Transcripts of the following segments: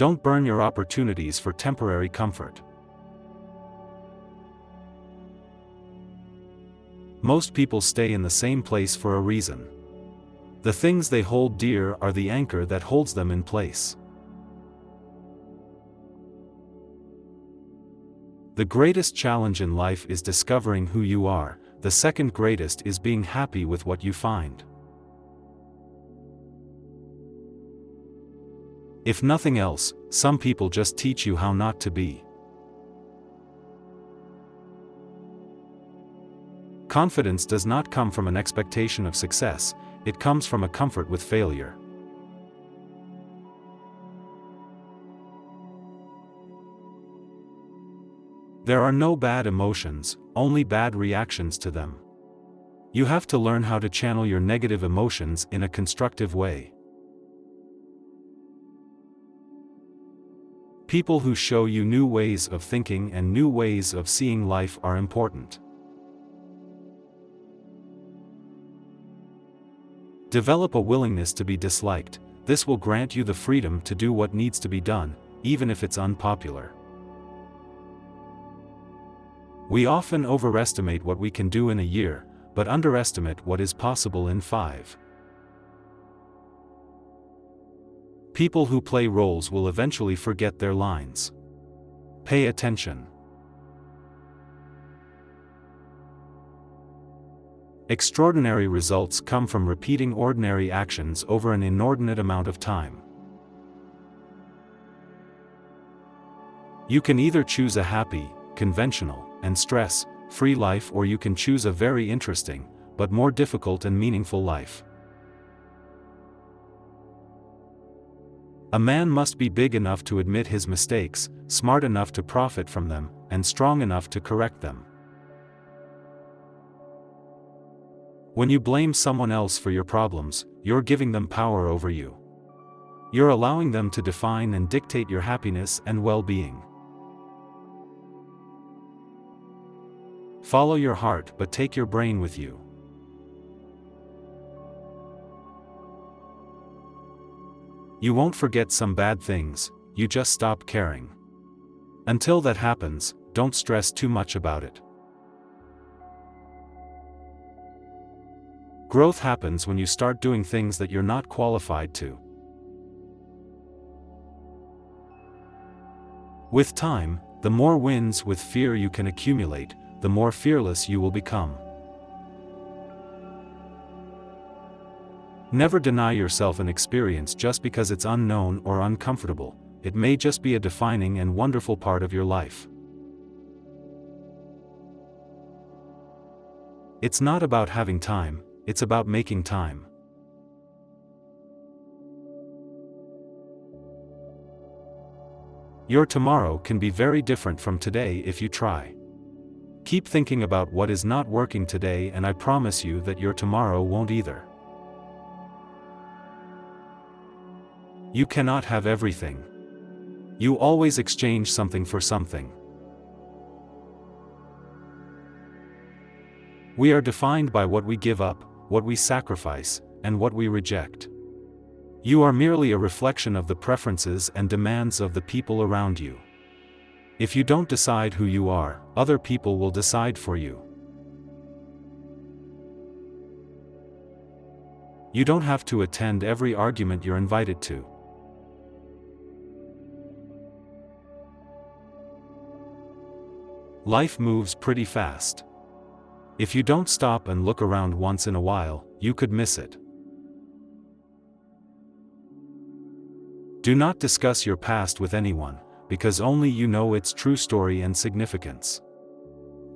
Don't burn your opportunities for temporary comfort. Most people stay in the same place for a reason. The things they hold dear are the anchor that holds them in place. The greatest challenge in life is discovering who you are. The second greatest is being happy with what you find. If nothing else, some people just teach you how not to be. Confidence does not come from an expectation of success, it comes from a comfort with failure. There are no bad emotions, only bad reactions to them. You have to learn how to channel your negative emotions in a constructive way. People who show you new ways of thinking and new ways of seeing life are important. Develop a willingness to be disliked. This will grant you the freedom to do what needs to be done, even if it's unpopular. We often overestimate what we can do in a year, but underestimate what is possible in 5. People who play roles will eventually forget their lines. Pay attention. Extraordinary results come from repeating ordinary actions over an inordinate amount of time. You can either choose a happy, conventional, and stress-free life, or you can choose a very interesting, but more difficult and meaningful life. A man must be big enough to admit his mistakes, smart enough to profit from them, and strong enough to correct them. When you blame someone else for your problems, you're giving them power over you. You're allowing them to define and dictate your happiness and well-being. Follow your heart, but take your brain with you. You won't forget some bad things, you just stop caring. Until that happens, don't stress too much about it. Growth happens when you start doing things that you're not qualified to. With time, the more wins with fear you can accumulate, the more fearless you will become. Never deny yourself an experience just because it's unknown or uncomfortable. It may just be a defining and wonderful part of your life. It's not about having time, it's about making time. Your tomorrow can be very different from today if you try. Keep thinking about what is not working today, and I promise you that your tomorrow won't either. You cannot have everything. You always exchange something for something. We are defined by what we give up, what we sacrifice, and what we reject. You are merely a reflection of the preferences and demands of the people around you. If you don't decide who you are, other people will decide for you. You don't have to attend every argument you're invited to. Life moves pretty fast. If you don't stop and look around once in a while, you could miss it. Do not discuss your past with anyone, because only you know its true story and significance.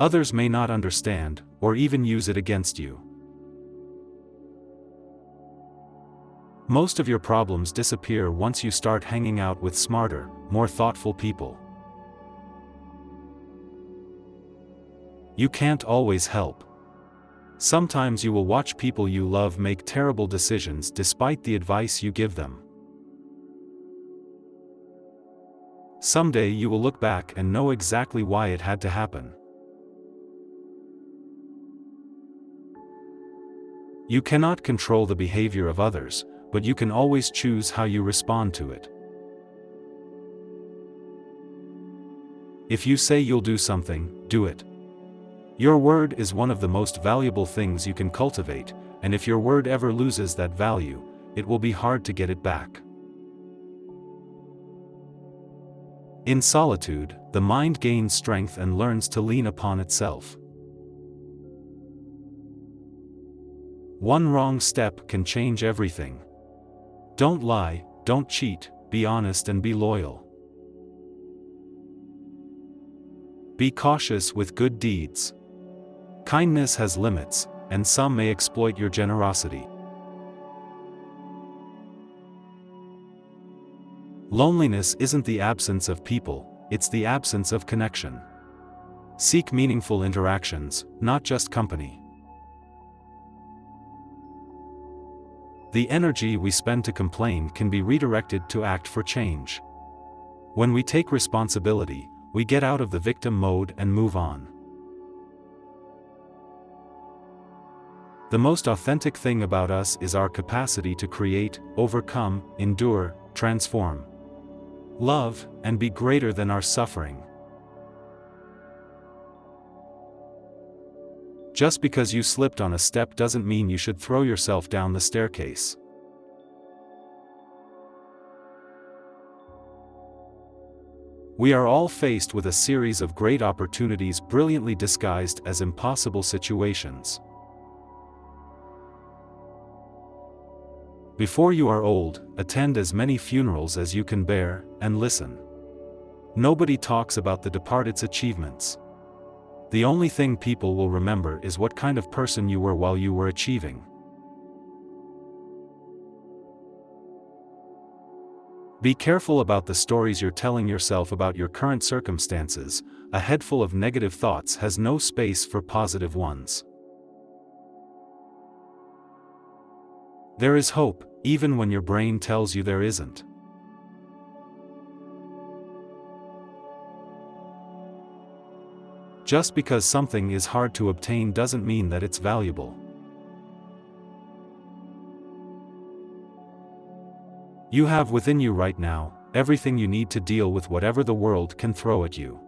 Others may not understand, or even use it against you. Most of your problems disappear once you start hanging out with smarter, more thoughtful people. You can't always help. Sometimes you will watch people you love make terrible decisions despite the advice you give them. Someday you will look back and know exactly why it had to happen. You cannot control the behavior of others, but you can always choose how you respond to it. If you say you'll do something, do it. Your word is one of the most valuable things you can cultivate, and if your word ever loses that value, it will be hard to get it back. In solitude, the mind gains strength and learns to lean upon itself. One wrong step can change everything. Don't lie, don't cheat, be honest and be loyal. Be cautious with good deeds. Kindness has limits, and some may exploit your generosity. Loneliness isn't the absence of people, it's the absence of connection. Seek meaningful interactions, not just company. The energy we spend to complain can be redirected to act for change. When we take responsibility, we get out of the victim mode and move on. The most authentic thing about us is our capacity to create, overcome, endure, transform, love, and be greater than our suffering. Just because you slipped on a step doesn't mean you should throw yourself down the staircase. We are all faced with a series of great opportunities brilliantly disguised as impossible situations. Before you are old, attend as many funerals as you can bear, and listen. Nobody talks about the departed's achievements. The only thing people will remember is what kind of person you were while you were achieving. Be careful about the stories you're telling yourself about your current circumstances. A head full of negative thoughts has no space for positive ones. There is hope, even when your brain tells you there isn't. Just because something is hard to obtain doesn't mean that it's valuable. You have within you right now everything you need to deal with whatever the world can throw at you.